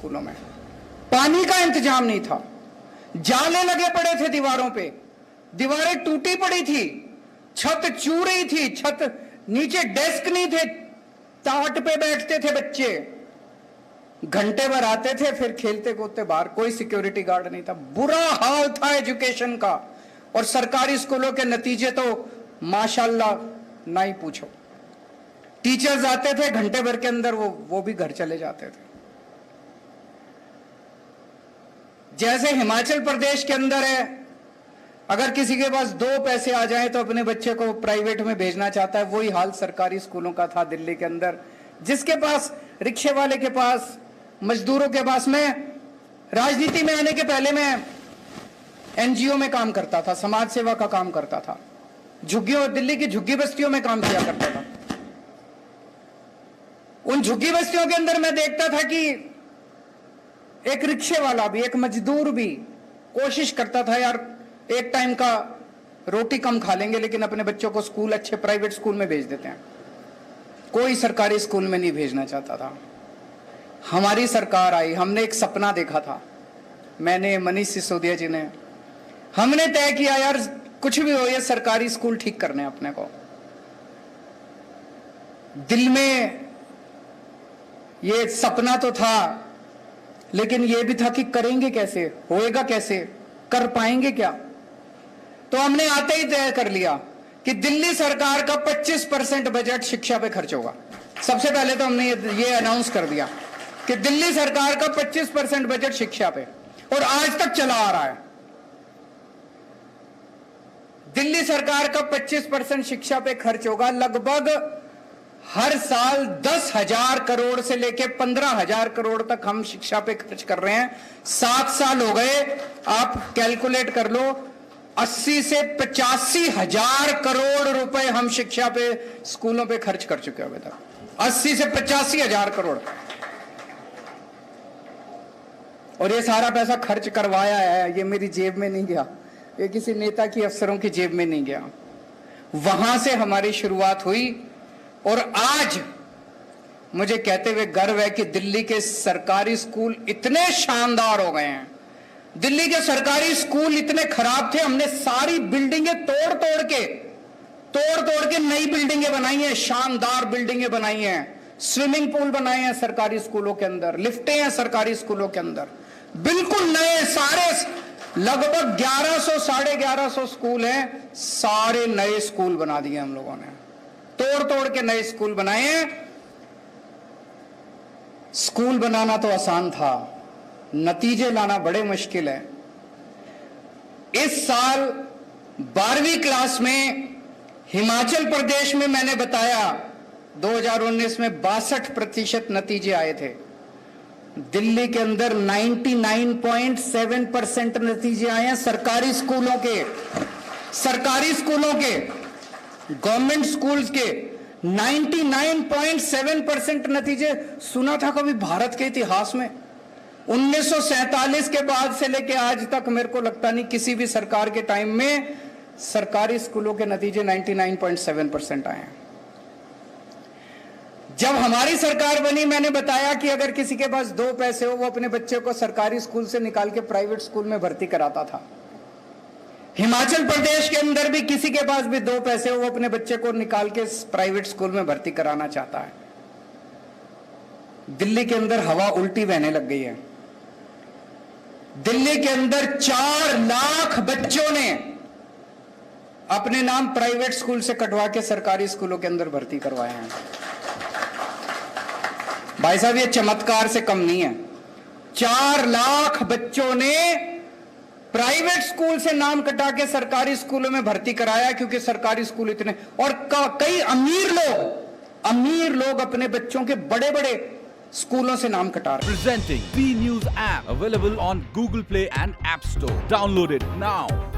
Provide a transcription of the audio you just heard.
स्कूलों में। पानी का इंतजाम नहीं था, जाले लगे पड़े थे दीवारों पे, दीवारें टूटी पड़ी थी, छत चू रही थी, छत नीचे डेस्क नहीं थे, टाट पे बैठते थे बच्चे, घंटे भर आते थे फिर खेलते कूदते बाहर, कोई सिक्योरिटी गार्ड नहीं था। बुरा हाल था एजुकेशन का। और सरकारी स्कूलों के नतीजे तो माशाल्लाह ना ही पूछो। टीचर्स आते थे घंटे भर के अंदर वो भी घर चले जाते थे। जैसे हिमाचल प्रदेश के अंदर है, अगर किसी के पास 2 पैसे आ जाएं तो अपने बच्चे को प्राइवेट में भेजना चाहता है, वही हाल सरकारी स्कूलों का था दिल्ली के अंदर। जिसके पास, रिक्शे वाले के पास, मजदूरों के पास, मैं राजनीति में आने के पहले मैं एनजीओ में काम करता था, समाज सेवा का काम करता था, झुग्गियों, दिल्ली की झुग्गी बस्तियों में काम किया करता था। उन झुग्गी बस्तियों के अंदर मैं देखता था कि एक रिक्शे वाला भी, एक मजदूर भी कोशिश करता था, यार एक टाइम का रोटी कम खा लेंगे लेकिन अपने बच्चों को स्कूल, अच्छे प्राइवेट स्कूल में भेज देते हैं। कोई सरकारी स्कूल में नहीं भेजना चाहता था। हमारी सरकार आई, हमने एक सपना देखा था, मैंने, मनीष सिसोदिया जी ने, हमने तय किया यार कुछ भी हो, ये सरकारी स्कूल ठीक करने अपने को। दिल में ये सपना तो था, लेकिन ये भी था कि करेंगे कैसे, होएगा कैसे, कर पाएंगे क्या। तो हमने आते ही तय कर लिया कि दिल्ली सरकार का 25% बजट शिक्षा पे खर्च होगा। सबसे पहले तो हमने ये अनाउंस कर दिया कि दिल्ली सरकार का 25% बजट शिक्षा पे, और आज तक चला आ रहा है। दिल्ली सरकार का 25% शिक्षा पे खर्च होगा। लगभग हर साल 10,000 करोड़ से लेके 15,000 करोड़ तक हम शिक्षा पे खर्च कर रहे हैं। 7 साल हो गए, आप कैलकुलेट कर लो, 80 से 85,000 करोड़ रुपए हम शिक्षा पे, स्कूलों पे खर्च कर चुके हैं अभी तक। 80 से 85,000 करोड़। और ये सारा पैसा खर्च करवाया है, ये मेरी जेब में नहीं गया, ये किसी नेता की, अफसरों की जेब में नहीं गया। वहां से हमारी शुरुआत हुई और आज मुझे कहते हुए गर्व है कि दिल्ली के सरकारी स्कूल इतने शानदार हो गए हैं। दिल्ली के सरकारी स्कूल इतने खराब थे, हमने सारी बिल्डिंगें तोड़ तोड़ के नई बिल्डिंगें बनाई हैं, शानदार बिल्डिंगें बनाई हैं, स्विमिंग पूल बनाए हैं सरकारी स्कूलों के अंदर, लिफ्टें हैं सरकारी स्कूलों के अंदर, बिल्कुल नए सारे, लगभग 1100 साढ़े 1100 स्कूल हैं, सारे नए स्कूल बना दिए हम लोगों ने, तोड़ के नए स्कूल बनाए हैं। स्कूल बनाना तो आसान था, नतीजे लाना बड़े मुश्किल है। इस साल 12वीं क्लास में हिमाचल प्रदेश में मैंने बताया 2019 में 62% नतीजे आए थे। दिल्ली के अंदर 99.7% नतीजे आए हैं सरकारी स्कूलों के, गवर्नमेंट स्कूल्स के 99.7% नतीजे। सुना था कभी भारत के इतिहास में 1947 के बाद से लेके आज तक मेरे को लगता नहीं किसी भी सरकार के टाइम में सरकारी स्कूलों के नतीजे 99.7% आए हैं। जब हमारी सरकार बनी, मैंने बताया कि अगर किसी के पास 2 पैसे हो, वो अपने बच्चे को सरकारी स्कूल से निकाल के प्राइवेट स्कूल में भर्ती कराता था। हिमाचल प्रदेश के अंदर भी किसी के पास भी 2 पैसे हो, वो अपने बच्चे को निकाल के प्राइवेट स्कूल में भर्ती कराना चाहता है। दिल्ली के अंदर हवा उल्टी बहने लग गई है। दिल्ली के अंदर 4 लाख बच्चों ने अपने नाम प्राइवेट स्कूल से कटवा के सरकारी स्कूलों के अंदर भर्ती करवाए हैं। भाई साहब, ये चमत्कार से कम नहीं है। 4 लाख बच्चों ने प्राइवेट स्कूल से नाम कटा के सरकारी स्कूलों में भर्ती कराया, क्योंकि सरकारी स्कूल इतने, और कई अमीर लोग अपने बच्चों के बड़े बड़े स्कूलों से नाम कटा रहे हैं। Presenting B News app available on Google Play and App Store. Download it now.